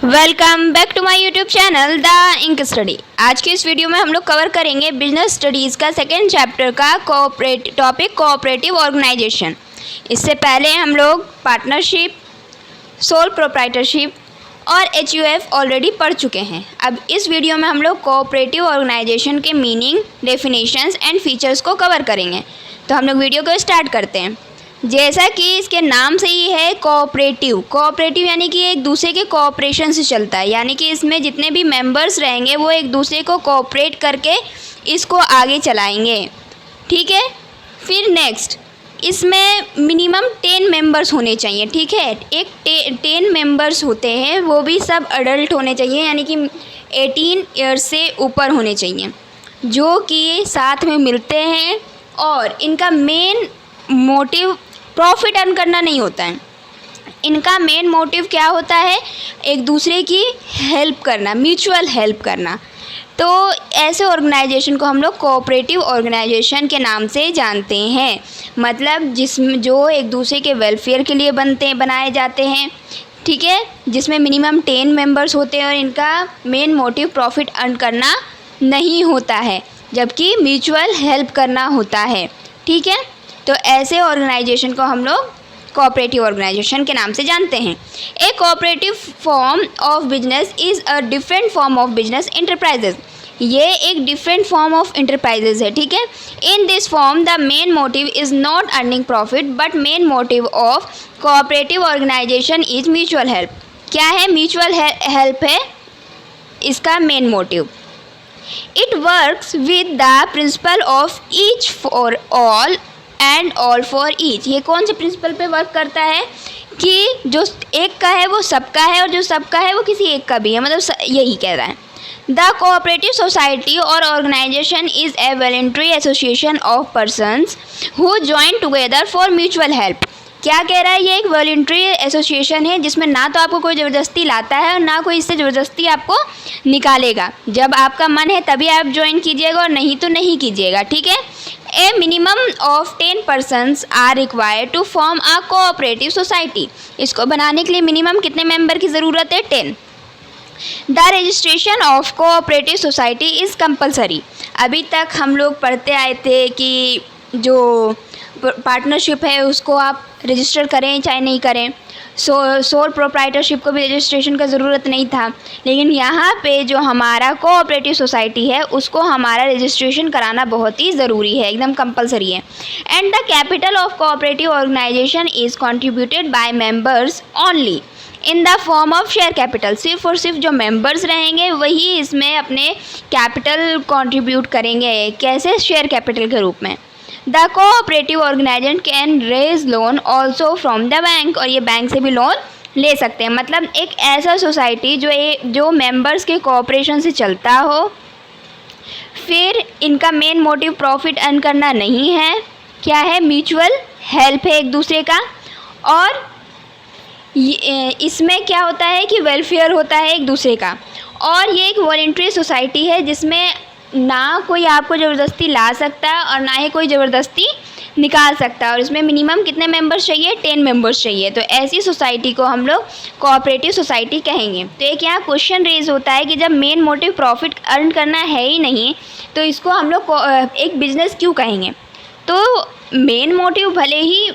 Welcome back to my YouTube channel the ink study. आज की इस वीडियो में हम लोग कवर करेंगे बिजनेस स्टडीज़ का सेकेंड चैप्टर का टॉपिक कोऑपरेटिव ऑर्गेनाइजेशन। इससे पहले हम लोग पार्टनरशिप, सोल प्रोप्राइटरशिप और HUF ऑलरेडी पढ़ चुके हैं। अब इस वीडियो में हम लोग कोऑपरेटिव ऑर्गेनाइजेशन के मीनिंग, डेफिनेशंस एंड फीचर्स को कवर करेंगे। तो हम लोग वीडियो को स्टार्ट करते हैं। जैसा कि इसके नाम से ही है कोऑपरेटिव यानी कि एक दूसरे के कोऑपरेशन से चलता है, यानी कि इसमें जितने भी मेंबर्स रहेंगे वो एक दूसरे को कोऑपरेट करके इसको आगे चलाएंगे। ठीक है। फिर नेक्स्ट, इसमें मिनिमम 10 मेंबर्स होने चाहिए। ठीक है। एक 10 मेंबर्स होते हैं, वो भी सब अडल्ट होने चाहिए, यानी कि 18 ईयर्स से ऊपर होने चाहिए, जो कि साथ में मिलते हैं और इनका मेन मोटिव प्रॉफिट अर्न करना नहीं होता है। इनका मेन मोटिव क्या होता है? एक दूसरे की हेल्प करना, म्यूचुअल हेल्प करना। तो ऐसे ऑर्गेनाइजेशन को हम लोग कोऑपरेटिव ऑर्गेनाइजेशन के नाम से जानते हैं। मतलब जो एक दूसरे के वेलफेयर के लिए बनाए जाते हैं। ठीक है। जिसमें मिनिमम 10 मेंबर्स होते हैं और इनका मेन मोटिव प्रॉफिट अर्न करना नहीं होता है, जबकि म्यूचुअल हेल्प करना होता है। ठीक है। तो ऐसे ऑर्गेनाइजेशन को हम लोग कोऑपरेटिव ऑर्गेनाइजेशन के नाम से जानते हैं। A cooperative form of business is a different form of business enterprises. ये एक डिफरेंट फॉर्म ऑफ इंटरप्राइजेज है। ठीक है। In this form the main motive is not earning profit but main motive of cooperative organisation is mutual help. क्या है? Mutual help है इसका main motive. It works with the principle of each for all and all for each. ये कौन से principal पे work करता है कि जो एक का है वो सबका है और जो सबका है वो किसी एक का भी है, मतलब यही कह रहा है। द कोऑपरेटिव सोसाइटी और organisation is a voluntary association of persons who join together for mutual help. क्या कह रहा है? ये एक वॉलंटरी एसोसिएशन है जिसमें ना तो आपको कोई ज़बरदस्ती लाता है और ना कोई इससे ज़बरदस्ती आपको निकालेगा। जब आपका मन है तभी आप ज्वाइन कीजिएगा और नहीं तो नहीं कीजिएगा। ठीक है। A minimum of 10 persons are required to form a cooperative society. इसको बनाने के लिए मिनिमम कितने मेंबर की ज़रूरत है? 10। The registration of cooperative society is compulsory. अभी तक हम लोग पढ़ते आए थे कि जो पार्टनरशिप है उसको आप रजिस्टर करें चाहे नहीं करें। सोल प्रोप्राइटरशिप को भी रजिस्ट्रेशन का ज़रूरत नहीं था, लेकिन यहाँ पे जो हमारा कोऑपरेटिव सोसाइटी है उसको हमारा रजिस्ट्रेशन कराना बहुत ही ज़रूरी है, एकदम कंपलसरी है। And the capital of cooperative organisation is contributed by members only in the form of share capital. सिर्फ और सिर्फ जो मेंबर्स रहेंगे वही इसमें अपने कैपिटल कंट्रीब्यूट करेंगे। कैसे? शेयर कैपिटल के रूप में। The cooperative organisation can raise loan also from the bank. और ये बैंक से भी लोन ले सकते हैं। मतलब एक ऐसा सोसाइटी जो मेंबर्स के कोऑपरेशन से चलता हो, फिर इनका मेन मोटिव प्रॉफिट अर्न करना नहीं है। क्या है? म्यूचुअल हेल्प है एक दूसरे का। और इसमें क्या होता है कि वेलफेयर होता है एक दूसरे का। और ये एक वॉलंटरी सोसाइटी है जिसमें ना कोई आपको ज़बरदस्ती ला सकता है और ना ही कोई ज़बरदस्ती निकाल सकता है। और इसमें मिनिमम कितने मेंबर्स चाहिए? 10 मेंबर्स चाहिए। तो ऐसी सोसाइटी को हम लोग कोऑपरेटिव सोसाइटी कहेंगे। तो एक यहाँ क्वेश्चन रेज होता है कि जब मेन मोटिव प्रॉफिट अर्न करना है ही नहीं तो इसको हम लोग एक बिज़नेस क्यों कहेंगे? तो मेन मोटिव भले ही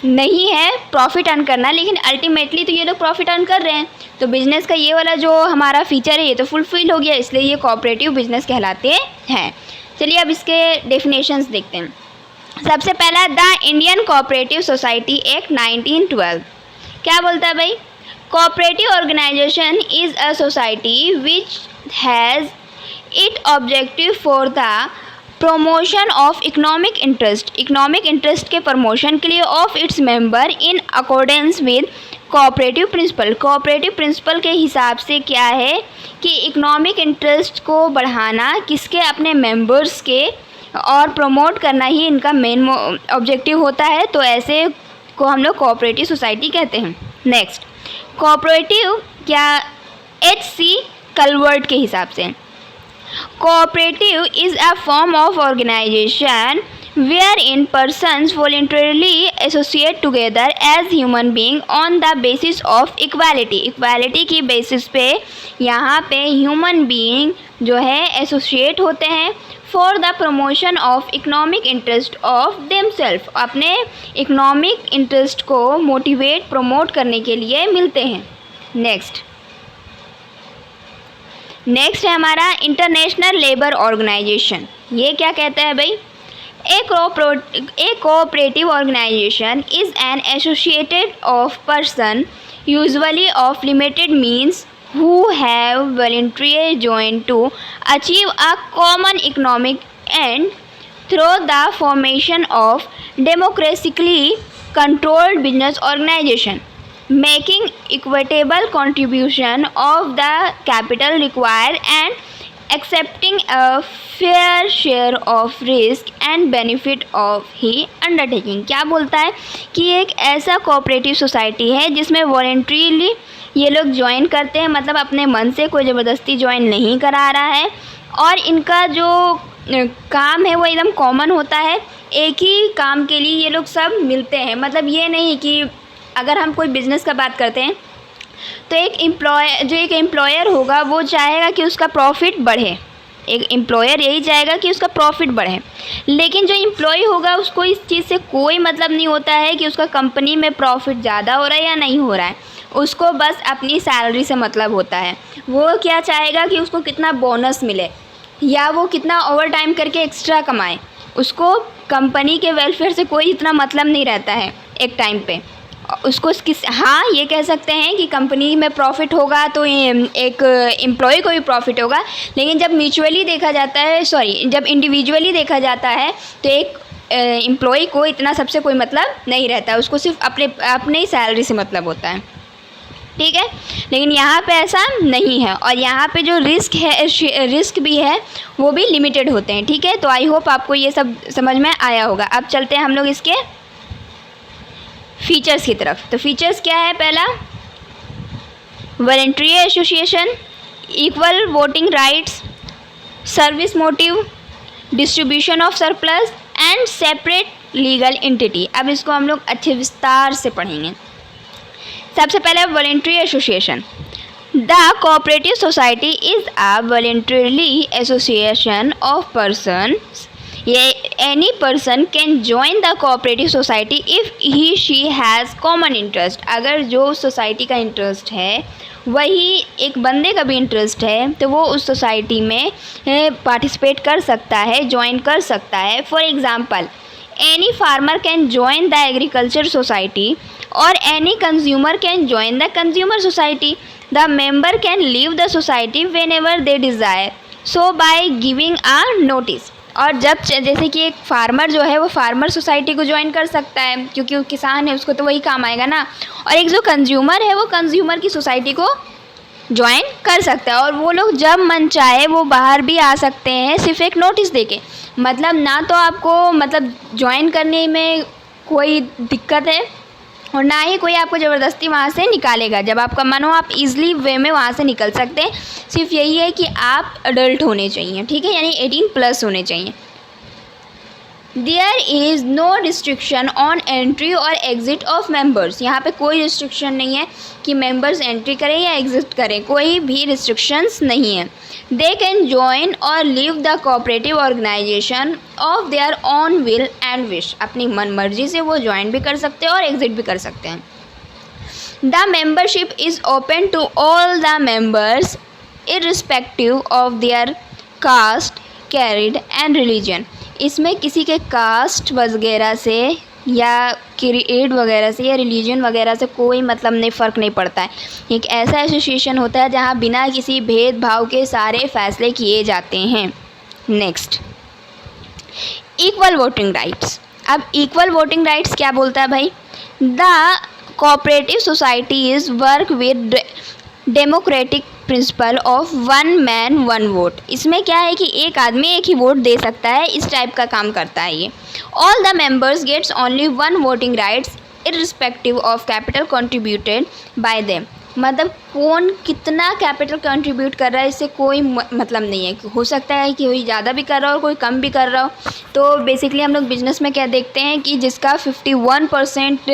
नहीं है प्रॉफिट अर्न करना, लेकिन अल्टीमेटली तो ये लोग प्रॉफिट अर्न कर रहे हैं। तो बिज़नेस का ये वाला जो हमारा फीचर है ये तो फुलफिल हो गया, इसलिए ये कोऑपरेटिव बिजनेस कहलाते हैं। चलिए अब इसके डेफिनेशंस देखते हैं। सबसे पहला, the Indian cooperative society act 1912 क्या बोलता है भाई? Cooperative organisation is a society which has it objective for the promotion of economic interest के प्रमोशन के लिए of its member in accordance with cooperative principle के हिसाब से क्या है कि इकोनॉमिक इंटरेस्ट को बढ़ाना किसके? अपने मेंबर्स के, और प्रमोट करना ही इनका मेन ऑब्जेक्टिव होता है। तो ऐसे को हम लोग कोऑपरेटिव सोसाइटी कहते हैं। नेक्स्ट, कोऑपरेटिव क्या? HC कलवर्ट के हिसाब से cooperative is a form of organisation wherein persons voluntarily associate together as human being on the basis of equality. Equality की बेसिस पे यहाँ पे ह्यूमन बीइंग जो है एसोसिएट होते हैं for the promotion of economic interest of themself, अपने economic interest को मोटिवेट प्रमोट करने के लिए मिलते हैं। नेक्स्ट है हमारा इंटरनेशनल लेबर ऑर्गेनाइजेशन। ये क्या कहता है भाई? A cooperative organization is an association of persons, usually of limited means, who have voluntarily joined to achieve a common economic end through the formation of democratically controlled business organization, making equitable contribution of the capital required and accepting a fair share of risk and benefit of he undertaking। क्या बोलता है कि एक ऐसा cooperative society है जिसमें voluntarily ये लोग ज्वाइन करते हैं, मतलब अपने मन से, कोई ज़बरदस्ती ज्वाइन नहीं करा रहा है, और इनका जो काम है वो एकदम कॉमन होता है, एक ही काम के लिए ये लोग सब मिलते हैं। मतलब ये नहीं कि अगर हम कोई बिज़नेस का बात करते हैं तो एक एम्प्लॉयर होगा वो चाहेगा कि उसका प्रॉफिट बढ़े, एक एम्प्लॉयर यही चाहेगा कि उसका प्रॉफिट बढ़े, लेकिन जो एम्प्लॉय होगा उसको इस चीज़ से कोई मतलब नहीं होता है कि उसका कंपनी में प्रॉफिट ज़्यादा हो रहा है या नहीं हो रहा है, उसको बस अपनी सैलरी से मतलब होता है। वो क्या चाहेगा कि उसको कितना बोनस मिले या वो कितना ओवर टाइम करके एक्स्ट्रा कमाए, उसको कंपनी के वेलफेयर से कोई इतना मतलब नहीं रहता है एक टाइम पे। उसको हाँ ये कह सकते हैं कि कंपनी में प्रॉफिट होगा तो एक एम्प्लॉय को भी प्रॉफिट होगा, लेकिन जब म्यूचुअली देखा जाता है, जब इंडिविजुअली देखा जाता है तो एक एम्प्लॉय को इतना सबसे कोई मतलब नहीं रहता, उसको सिर्फ अपने ही सैलरी से मतलब होता है, ठीक है। लेकिन यहाँ पे ऐसा नहीं है, और यहाँ पे जो रिस्क भी है वो भी लिमिटेड होते हैं, ठीक है। तो आई होप आपको ये सब समझ में आया होगा। अब चलते हैं हम लोग इसके फीचर्स की तरफ। तो फीचर्स क्या है? पहला, voluntary association, equal voting rights, service motive, distribution of surplus and separate legal entity. अब इसको हम लोग अच्छे विस्तार से पढ़ेंगे। सबसे पहले voluntary association. The cooperative society is a voluntarily association of persons. Any person can join the cooperative society if she has common interest। अगर जो सोसाइटी का इंटरेस्ट है वही एक बंदे का भी इंटरेस्ट है तो वो उस सोसाइटी में पार्टिसिपेट कर सकता है, ज्वाइन कर सकता है। For example, any farmer can join the agriculture society और any consumer can join the consumer society. The member can leave the society whenever they desire, so by giving a notice. और जब जैसे कि एक farmer जो है वो farmer society को ज्वाइन कर सकता है क्योंकि वो किसान है, उसको तो वही काम आएगा ना, और एक जो कंज्यूमर है वो कंज्यूमर की सोसाइटी को ज्वाइन कर सकता है, और वो लोग जब मन चाहे वो बाहर भी आ सकते हैं सिर्फ एक नोटिस देके। मतलब ना तो आपको मतलब ज्वाइन करने में कोई दिक्कत है और ना ही कोई आपको ज़बरदस्ती वहाँ से निकालेगा। जब आपका मन हो आप इजीली वे में वहाँ से निकल सकते हैं। सिर्फ यही है कि आप अडल्ट होने चाहिए, ठीक है, यानी 18+ होने चाहिए। There is no restriction on entry और एग्ज़िट ऑफ मेंबर्स। यहाँ पे कोई रिस्ट्रिक्शन नहीं है कि मेंबर्स एंट्री करें या एग्ज़िट करें, कोई भी रिस्ट्रिक्शंस नहीं है। दे कैन जॉइन और leave the cooperative organisation of their own will and wish. अपनी मन मर्जी से वो ज्वाइन भी कर सकते हैं और एग्ज़िट भी कर सकते हैं। The membership is open to all the members irrespective of their caste, creed and religion. इसमें किसी के कास्ट वगैरह से या क्रीड वगैरह से या रिलीजन वगैरह से कोई मतलब नहीं, फ़र्क नहीं पड़ता है। एक ऐसा एसोसिएशन होता है जहाँ बिना किसी भेदभाव के सारे फैसले किए जाते हैं। Next, equal voting rights. अब इक्वल वोटिंग राइट्स क्या बोलता है भाई? The cooperative societies work with democratic principle of one man one vote. इसमें क्या है कि एक आदमी एक ही वोट दे सकता है, इस टाइप का काम करता है ये। All the members gets only one voting rights irrespective of capital contributed by them. मतलब कौन कितना कैपिटल कंट्रीब्यूट कर रहा है इससे कोई मतलब नहीं है। हो सकता है कि कोई ज़्यादा भी कर रहा हो और कोई कम भी कर रहा हो। तो बेसिकली हम लोग बिजनेस में क्या देखते हैं कि जिसका 51%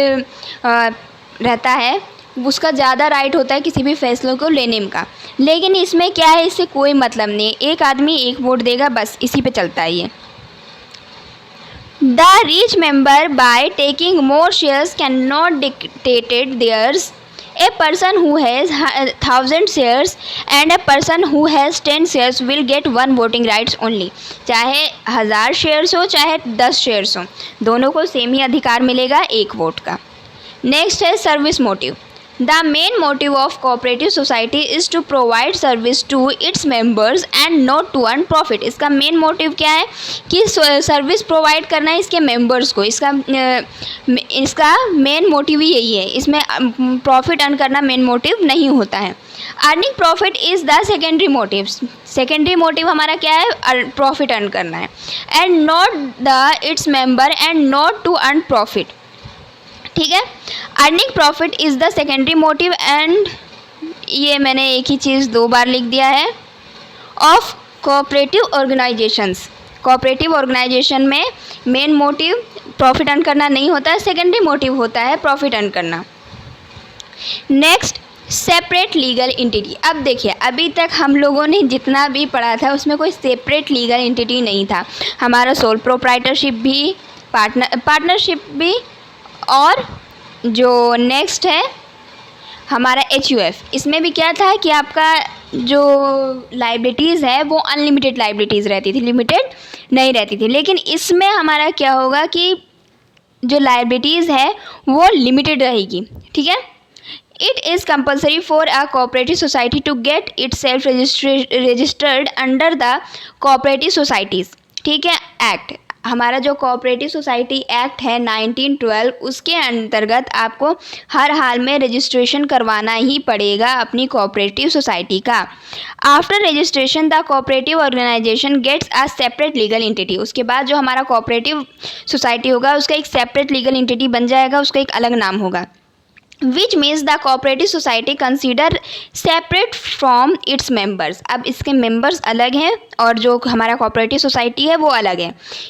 रहता है उसका ज़्यादा राइट होता है किसी भी फैसलों को लेने का। लेकिन इसमें क्या है, इससे कोई मतलब नहीं है। एक आदमी एक वोट देगा, बस इसी पे चलता है ये। The rich member by taking more shares cannot dictate theirs. A person who has 1,000 shares and a person who has 10 shares will get one voting rights only. चाहे 1000 शेयर्स हो चाहे 10 शेयर्स हो, दोनों को सेम ही अधिकार मिलेगा एक वोट का। नेक्स्ट है service motive. The main motive of cooperative society is to provide service to its members and not to earn profit. इसका मेन मोटिव क्या है कि सर्विस प्रोवाइड करना है इसके मेंबर्स को। इसका मेन मोटिव ही यही है, इसमें प्रॉफिट अर्न करना मेन मोटिव नहीं होता है। Earning profit is the secondary motive. Secondary motive हमारा क्या है, प्रॉफिट अर्न करना है। And not the its member and not to earn profit. ठीक है, earning profit is the secondary motive and ये मैंने एक ही चीज़ 2 बार लिख दिया है of cooperative organisations. Cooperative organisation में मेन मोटिव प्रॉफिट अर्न करना नहीं होता है, सेकेंडरी मोटिव होता है प्रॉफिट अर्न करना। Next, separate legal entity. अब देखिए, अभी तक हम लोगों ने जितना भी पढ़ा था उसमें कोई सेपरेट लीगल एंटिटी नहीं था। हमारा सोल प्रोप्राइटरशिप भी, पार्टनरशिप भी, और जो नेक्स्ट है हमारा HUF, इसमें भी क्या था कि आपका जो लाइबिलिटीज़ है वो अनलिमिटेड लाइबिलिटीज़ रहती थी, लिमिटेड नहीं रहती थी। लेकिन इसमें हमारा क्या होगा कि जो लाइबिलिटीज़ है वो लिमिटेड रहेगी। ठीक है, it is compulsory for a cooperative society to get itself registered under the cooperative societies. ठीक है, एक्ट, हमारा जो कोऑपरेटिव सोसाइटी एक्ट है 1912, उसके अंतर्गत आपको हर हाल में रजिस्ट्रेशन करवाना ही पड़ेगा अपनी कोऑपरेटिव सोसाइटी का। After registration the cooperative organisation gets a separate legal entity. उसके बाद जो हमारा कोऑपरेटिव सोसाइटी होगा उसका एक सेपरेट लीगल एंटिटी बन जाएगा, उसका एक अलग नाम होगा। Which means the cooperative society consider separate from its members. अब इसके मेंबर्स अलग हैं और जो हमारा कोऑपरेटिव सोसाइटी है वो अलग है।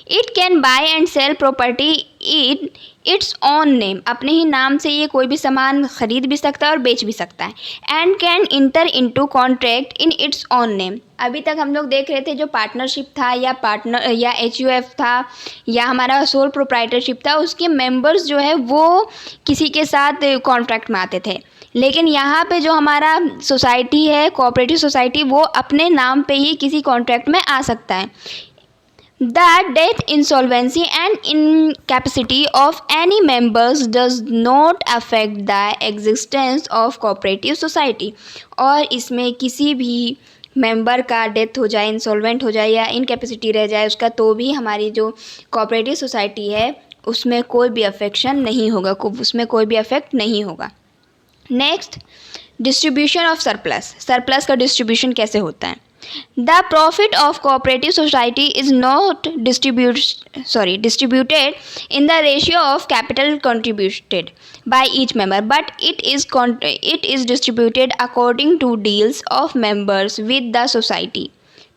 It can buy and sell property in its own name. अपने ही नाम से ये कोई भी सामान खरीद भी सकता है और बेच भी सकता है। And can inter into contract in its own name. अभी तक हम लोग देख रहे थे जो पार्टनरशिप था या HUF था या हमारा सोल प्रोप्राइटरशिप था, उसके मेंबर्स जो है वो किसी के साथ कॉन्ट्रैक्ट में आते थे। लेकिन यहाँ पे जो हमारा सोसाइटी है, कोऑपरेटिव सोसाइटी, वो अपने नाम पे ही किसी कॉन्ट्रैक्ट में आ सकता है। The death, insolvency and incapacity of any members does not affect the existence of cooperative society। और इसमें किसी भी मेंबर का डेथ हो जाए, इंसॉल्वेंट हो जाए या इनकैपेसिटी रह जाए उसका, तो भी हमारी जो कोऑपरेटिव सोसाइटी है उसमें कोई भी अफेक्शन नहीं होगा, उसमें कोई भी अफेक्ट नहीं होगा। Next, distribution of surplus. Surplus का डिस्ट्रीब्यूशन कैसे होता है? The profit of cooperative society is not distributed in the ratio of capital contributed by each member, but it is distributed according to deals of members with the society।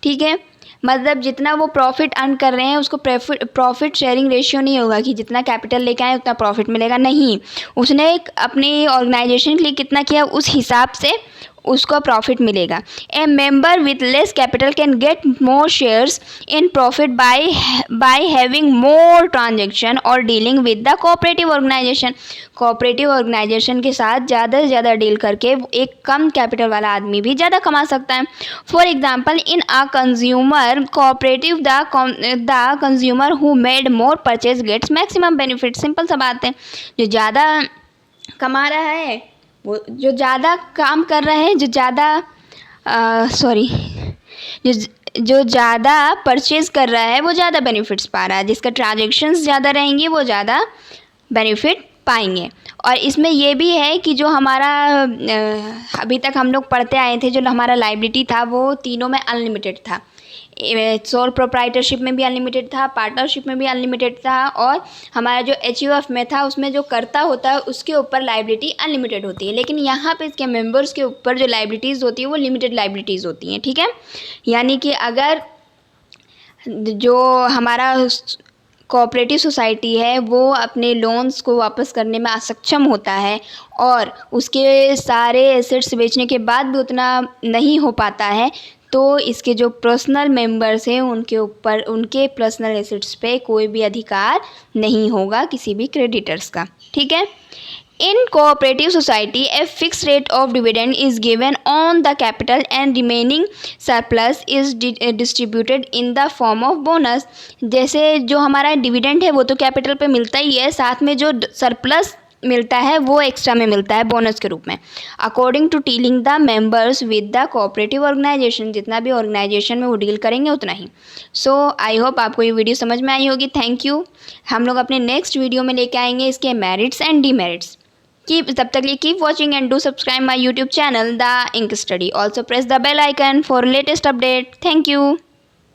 ठीक है, मतलब जितना वो profit earn कर रहे हैं उसको profit sharing ratio नहीं होगा कि जितना कैपिटल लेके आए उतना प्रॉफिट मिलेगा, नहीं। उसने अपनी ऑर्गेनाइजेशन के लिए कितना किया उस हिसाब से उसको प्रॉफिट मिलेगा। A member with less capital can get more shares in profit by having more transaction और dealing with the cooperative organisation. Cooperative organisation के साथ ज़्यादा से ज़्यादा डील करके एक कम कैपिटल वाला आदमी भी ज़्यादा कमा सकता है। For example, in a consumer cooperative the consumer who made more purchase gets maximum benefit. Simple सा बात है, जो ज़्यादा कमा रहा है, वो जो ज़्यादा काम कर रहे हैं, जो ज़्यादा परचेज़ कर रहा है वो ज़्यादा बेनिफिट्स पा रहा है। जिसका ट्रांजेक्शन्स ज़्यादा रहेंगी वो ज़्यादा बेनिफिट पाएंगे। और इसमें ये भी है कि जो हमारा अभी तक हम लोग पढ़ते आए थे, जो हमारा लायबिलिटी था वो तीनों में अनलिमिटेड था। सोल प्रोप्राइटरशिप में भी अनलिमिटेड था, पार्टनरशिप में भी अनलिमिटेड था, और हमारा जो HUF में था उसमें जो कर्ता होता है उसके ऊपर लाइबिलिटी अनलिमिटेड होती है। लेकिन यहाँ पे इसके मेंबर्स के ऊपर जो लाइबिलिटीज़ होती है वो लिमिटेड लाइबिलिटीज़ होती हैं, ठीक है। यानी कि अगर जो हमारा कोऑपरेटिव सोसाइटी है वो अपने लोन्स को वापस करने में असक्षम होता है और उसके सारे एसेट्स बेचने के बाद भी उतना नहीं हो पाता है, तो इसके जो पर्सनल मेंबर्स हैं उनके ऊपर उनके पर्सनल एसेट्स पे कोई भी अधिकार नहीं होगा किसी भी क्रेडिटर्स का, ठीक है। In cooperative society, a fixed rate of dividend is given on the capital and remaining surplus is distributed in the form of bonus। जैसे जो हमारा डिविडेंड है वो तो कैपिटल पे मिलता ही है, साथ में जो सरप्लस मिलता है वो एक्स्ट्रा में मिलता है बोनस के रूप में, according to dealing the members with the cooperative organisation. जितना भी ऑर्गेनाइजेशन में वो डील करेंगे उतना ही। सो आई होप आपको ये वीडियो समझ में आई होगी। Thank you. हम लोग अपने नेक्स्ट वीडियो में लेके आएंगे इसके मेरिट्स एंड डीमेरिट्स। तब तक लिए keep watching and do subscribe my YouTube channel The Ink Study. Also press the bell icon for latest update. Thank you.